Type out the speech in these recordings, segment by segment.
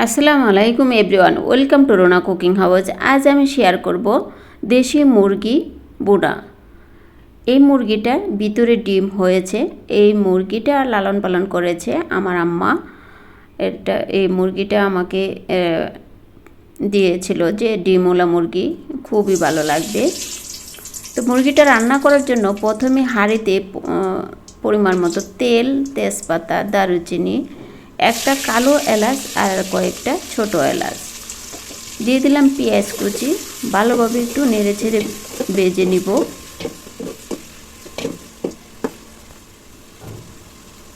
আসসালামু আলাইকুম everyone, welcome to Rona cooking house. আজ আমি শেয়ার করব দেশি মুরগি বুনা। এই মুরগিটার ভিতরে ডিম হয়েছে। এই মুরগিটা লালন পালন করেছে আমার আম্মা। এই মুরগিটা আমাকে দিয়েছিল যে ডিমওয়ালা মুরগি, খুবই ভালো লাগবে। তো মুরগিটা রান্না করার জন্য প্রথমে হাঁড়িতে পরিমাণ মতো তেল, তেজপাতা, দারুচিনি, একটা কালো এলাচ আর কয়েকটা ছোট এলাচ দিয়ে দিলাম। পেঁয়াজ কুচি ভালোভাবে একটু নেড়ে ছেড়ে ভেজে নিব।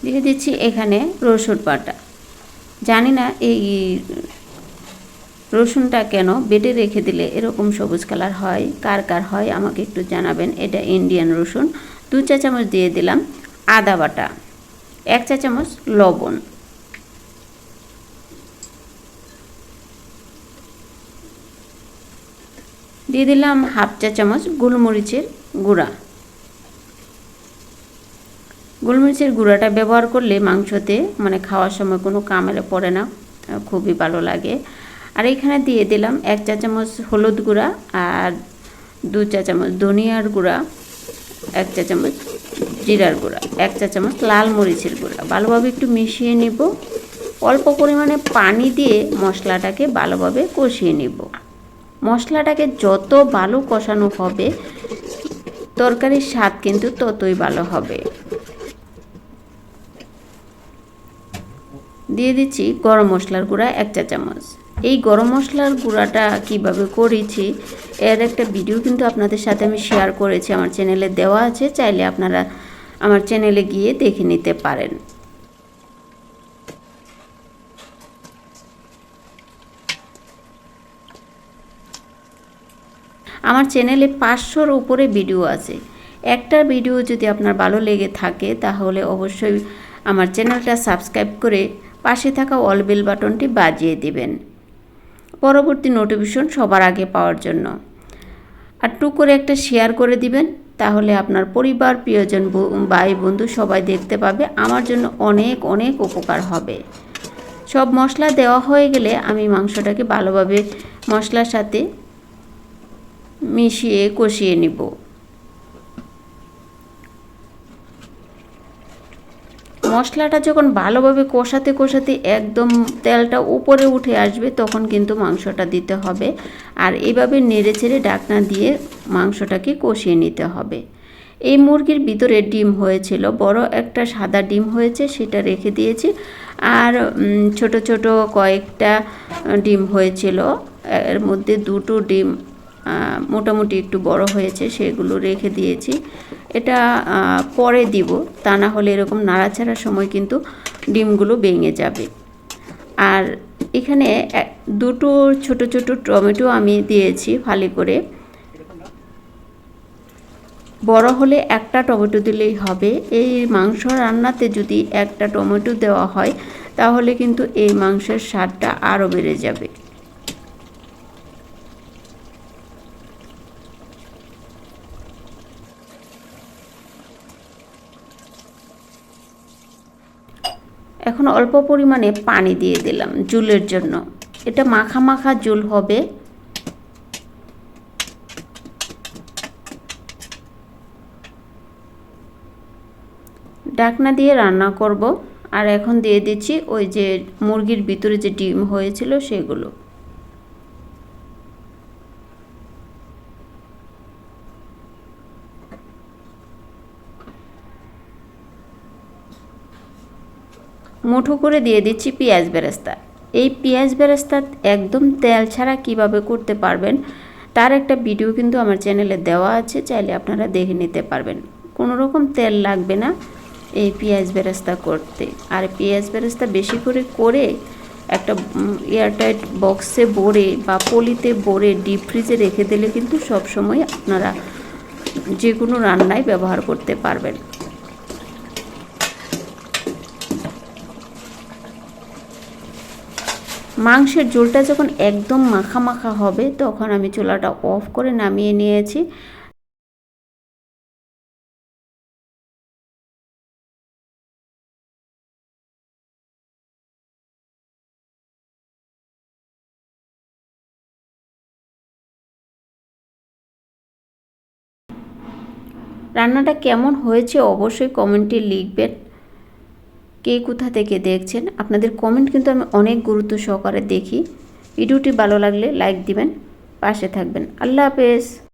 দিয়ে দিচ্ছি এখানে রসুন বাটা। জানি না এই রসুনটা কেন বেটে রেখে দিলে এরকম সবুজ কালার হয়, কার কার হয় আমাকে একটু জানাবেন। এটা ইন্ডিয়ান রসুন। 2 চা চামচ দিয়ে দিলাম আদা বাটা, 1 চা চামচ লবণ, দিয়ে দিলাম 1/2 চা চামচ গোলমরিচের গুঁড়া। গোলমরিচের গুঁড়াটা ব্যবহার করলে মাংসতে খাওয়ার সময় কোনো কামড়ে পড়ে না, খুবই ভালো লাগে। আর এখানে দিয়ে দিলাম 1 চা চামচ হলুদ গুঁড়া আর 2 চা চামচ ধনিয়ার গুঁড়া, 1 চা চামচ জিরার গুঁড়া, 1 চা চামচ লাল মরিচের গুঁড়া। ভালোভাবে একটু মিশিয়ে নেব। অল্প পরিমাণে পানি দিয়ে মশলাটাকে ভালোভাবে কষিয়ে নেব। মশলাটাকে যত ভালো কষানো হবে তরকারির স্বাদ কিন্তু ততই ভালো হবে। দিয়ে দিচ্ছি গরম মশলার গুঁড়া 1 চা চামচ। এই গরম মশলার গুঁড়াটা কিভাবে করেছি এর একটা ভিডিও কিন্তু আপনাদের সাথে আমি শেয়ার করেছি, আমার চ্যানেলে দেওয়া আছে, চাইলে আপনারা আমার চ্যানেলে গিয়ে দেখে নিতে পারেন। আমার চ্যানেলে 500-র উপরে ভিডিও আছে। একটা ভিডিও যদি আপনার ভালো লেগে থাকে তাহলে অবশ্যই আমার চ্যানেলটা সাবস্ক্রাইব করে পাশে থাকা অল বেল বাটনটি বাজিয়ে দিবেন পরবর্তী নোটিফিকেশন সবার আগে পাওয়ার জন্য। আর টুক করে একটা শেয়ার করে দিবেন, তাহলে আপনার পরিবার, প্রিয়জন, ভাই বন্ধু সবাই দেখতে পাবে। আমার জন্য অনেক অনেক উপকার হবে। সব মশলা দেওয়া হয়ে গেলে আমি মাংসটাকে ভালোভাবে মশলার সাথে মিশিয়ে কষিয়ে নিব। মশলাটা যখন ভালোভাবে কষাতে কষাতে একদম তেলটা উপরে উঠে আসবে তখন কিন্তু মাংসটা দিতে হবে। আর এইভাবে নেড়ে চেড়ে ঢাকনা দিয়ে মাংসটাকে কষিয়ে নিতে হবে। এই মুরগির ভিতরে ডিম হয়েছিল, বড় একটা সাদা ডিম হয়েছে, সেটা রেখে দিয়েছি। আর ছোট ছোট কয়েকটা ডিম হয়েছিল, এর মধ্যে 2টো ডিম মোটামুটি একটু বড় হয়েছে, সেগুলো রেখে দিয়েছি। এটা পরে দিব, তা না হলে এরকম নাড়াচাড়ার সময় কিন্তু ডিমগুলো ভেঙে যাবে। আর এখানে 2টো ছোট ছোট টমেটো আমি দিয়েছি ফালি করে। বড় হলে একটা টমেটো দিলেই হবে। এই মাংস রান্নাতে যদি একটা টমেটো দেওয়া হয় তাহলে কিন্তু এই মাংসের স্বাদটা আরও বেড়ে যাবে। এখন অল্প পরিমাণে পানি দিয়ে দিলাম ঝোলের জন্য। এটা মাখা মাখা ঝোল হবে। ঢাকনা দিয়ে রান্না করব। আর এখন দিয়ে দিচ্ছি ওই যে মুরগির ভিতরে যে ডিম হয়েছিল সেগুলো। মুঠো করে দিয়ে দিচ্ছি পেঁয়াজ বেরেস্তা। এই পেঁয়াজ বেরেস্তা একদম তেল ছাড়া কিভাবে করতে পারবেন তার একটা ভিডিও কিন্তু আমার চ্যানেলে দেওয়া আছে, চাইলে আপনারা দেখে নিতে পারবেন। কোনো রকম তেল লাগবে না এই পেঁয়াজ বেরেস্তা করতে। আর পেঁয়াজ বেরেস্তা বেশি করে করে একটা এয়ারটাইট বক্সে ভরে বা পলিতে ভরে ডিপ ফ্রিজে রেখে দিলে কিন্তু সব সময় আপনারা যে কোনো রান্নায় ব্যবহার করতে পারবেন। মাংসের ঝোলটা যখন একদম মাখা মাখা হবে তখন আমি চুলাটা অফ করে নামিয়ে নিয়েছি। রান্নাটা কেমন হয়েছে অবশ্যই কমেন্টে লিখবেন। কে কোথা থেকে দেখছেন, আপনাদের কমেন্ট কিন্তু আমি অনেক গুরুত্ব সহকারে দেখি। ভিডিওটি ভালো লাগলে লাইক দিবেন, পাশে থাকবেন। আল্লাহ হাফেজ।